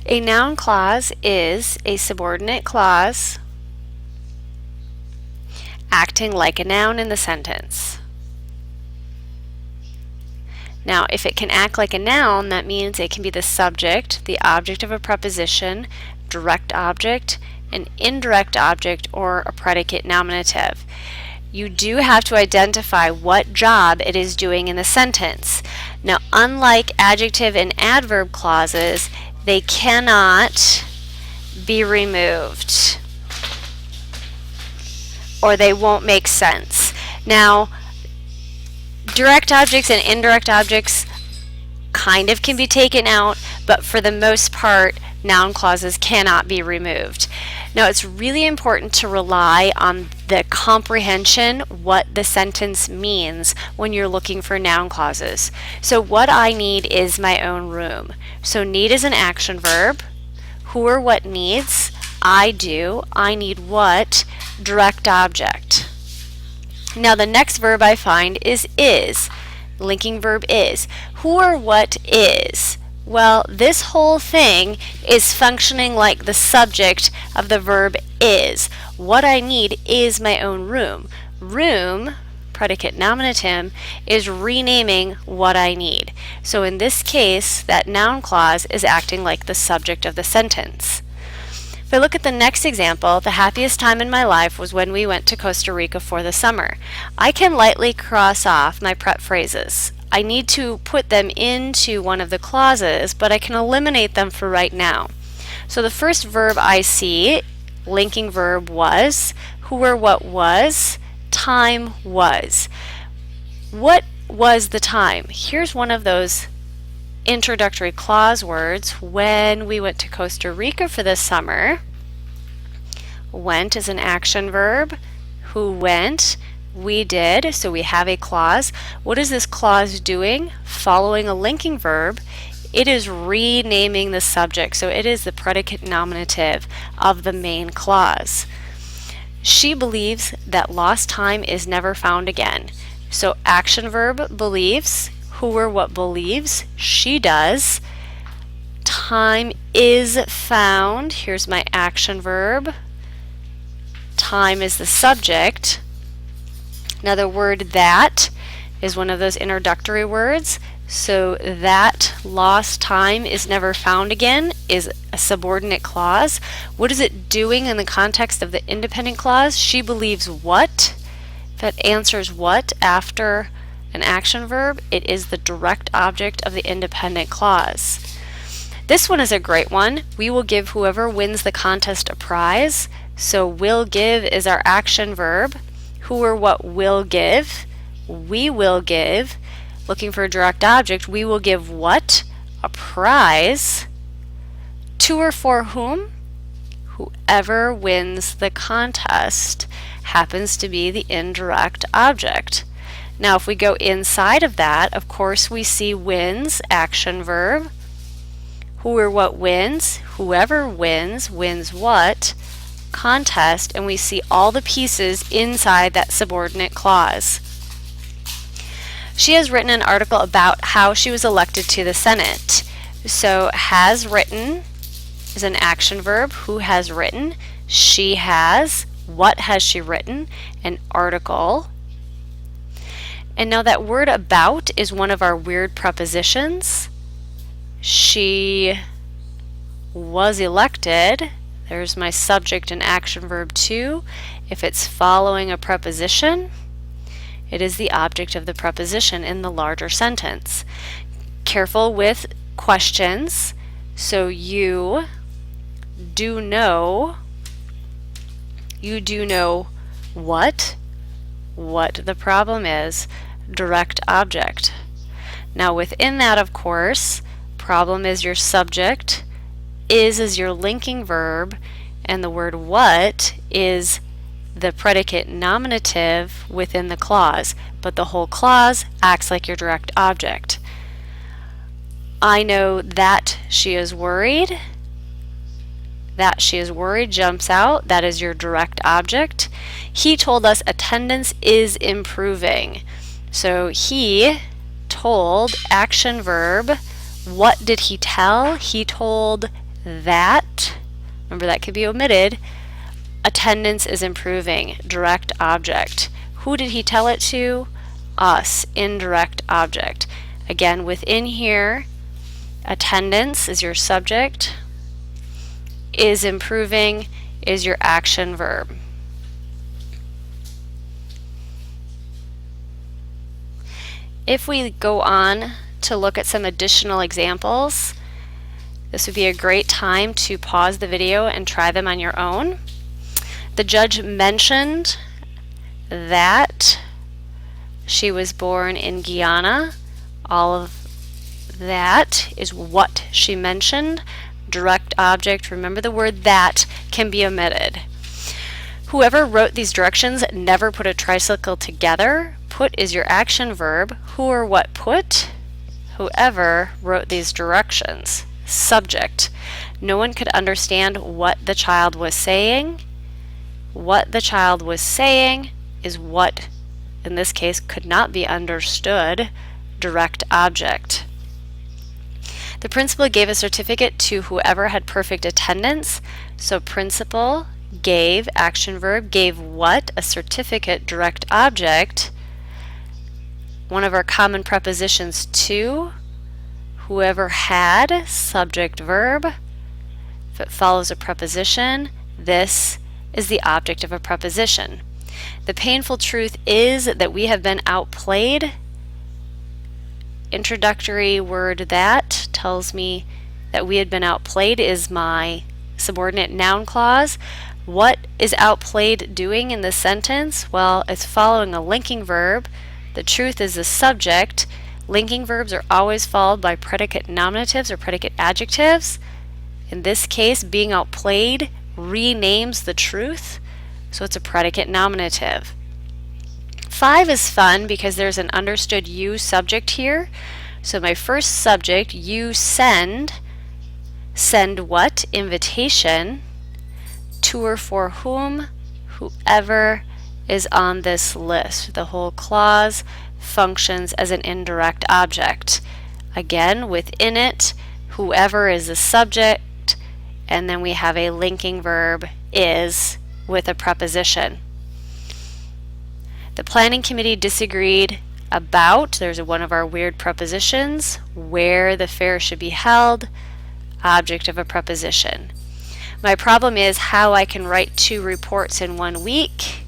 A noun clause is a subordinate clause acting like a noun in the sentence. Now, if it can act like a noun, that means it can be the subject, the object of a preposition, direct object, an indirect object, or a predicate nominative. You do have to identify what job it is doing in the sentence. Now, unlike adjective and adverb clauses, they cannot be removed or they won't make sense. Now, direct objects and indirect objects kind of can be taken out, but for the most part, noun clauses cannot be removed. Now, it's really important to rely on the comprehension, what the sentence means when you're looking for noun clauses. So what I need is my own room. So need is an action verb. Who or what needs? I do. I need what? Direct object. Now the next verb I find is. Linking verb is. Who or what is? Well, this whole thing is functioning like the subject of the verb is. What I need is my own room. Room, predicate nominative, is renaming what I need. So in this case, that noun clause is acting like the subject of the sentence. If I look at the next example, the happiest time in my life was when we went to Costa Rica for the summer. I can lightly cross off my prep phrases. I need to put them into one of the clauses, but I can eliminate them for right now. So the first verb I see, linking verb was, who or what was, time was. What was the time? Here's one of those introductory clause words. When we went to Costa Rica for the summer, went is an action verb. Who went? We did, so we have a clause. What is this clause doing? Following a linking verb, it is renaming the subject, so it is the predicate nominative of the main clause. She believes that lost time is never found again. So action verb, believes. Who or what believes? She does. Time is found. Here's my action verb. Time is the subject. Now the word that is one of those introductory words. So that lost time is never found again is a subordinate clause. What is it doing in the context of the independent clause? She believes what? If it answers what after an action verb, it is the direct object of the independent clause. This one is a great one. We will give whoever wins the contest a prize. So will give is our action verb. Who or what will give? We will give. Looking for a direct object, we will give what? A prize. To or for whom? Whoever wins the contest happens to be the indirect object. Now if we go inside of that, of course we see wins, action verb. Who or what wins? Whoever wins, wins what? Contest, and we see all the pieces inside that subordinate clause. She has written an article about how she was elected to the Senate. So has written is an action verb. Who has written? She has. What has she written? An article. And now that word about is one of our weird prepositions. She was elected. There's my subject and action verb too. If it's following a preposition, it is the object of the preposition in the larger sentence. Careful with questions. So you do know what? What the problem is, direct object. Now within that, of course, problem is your subject, is your linking verb, and the word what is the predicate nominative within the clause, but the whole clause acts like your direct object. I know that she is worried. That she is worried jumps out. That is your direct object. He told us attendance is improving. So he told, action verb. What did he tell? He told that, remember that could be omitted, attendance is improving, direct object. Who did he tell it to? Us, indirect object. Again, within here, attendance is your subject, is improving is your action verb. If we go on to look at some additional examples, this would be a great time to pause the video and try them on your own. The judge mentioned that she was born in Guyana. All of that is what she mentioned. Direct object, remember the word that can be omitted. Whoever wrote these directions never put a tricycle together. Put is your action verb. Who or what put? Whoever wrote these directions. Subject. No one could understand what the child was saying. What the child was saying is what, in this case, could not be understood. Direct object. The principal gave a certificate to whoever had perfect attendance. So principal gave, action verb, gave what? A certificate, direct object. One of our common prepositions to, whoever had, subject verb. If it follows a preposition, this is the object of a preposition. The painful truth is that we have been outplayed. Introductory word that tells me that we had been outplayed is my subordinate noun clause. What is outplayed doing in the sentence? Well, it's following a linking verb. The truth is the subject. Linking verbs are always followed by predicate nominatives or predicate adjectives. In this case, being outplayed renames the truth, so it's a predicate nominative. 5 is fun because there's an understood you subject here. So my first subject, you send. Send what? Invitation. To or for whom? Whoever is on this list. The whole clause functions as an indirect object. Again, within it, whoever is the subject, and then we have a linking verb, is, with a preposition. The planning committee disagreed about, there's one of our weird prepositions, where the fair should be held, object of a preposition. My problem is how I can write 2 reports in 1 week.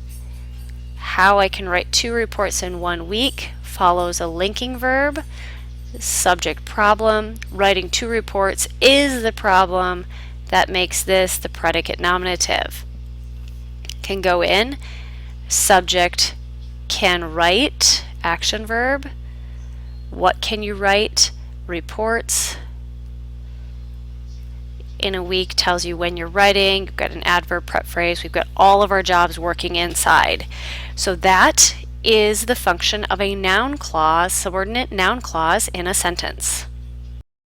How I can write 2 reports in 1 week follows a linking verb, subject problem. Writing 2 reports is the problem. That makes this the predicate nominative. Can go in, subject can write, action verb. What can you write? Reports. In a week tells you when you're writing. You've got an adverb, prep phrase. We've got all of our jobs working inside. So that is the function of a noun clause, subordinate noun clause in a sentence.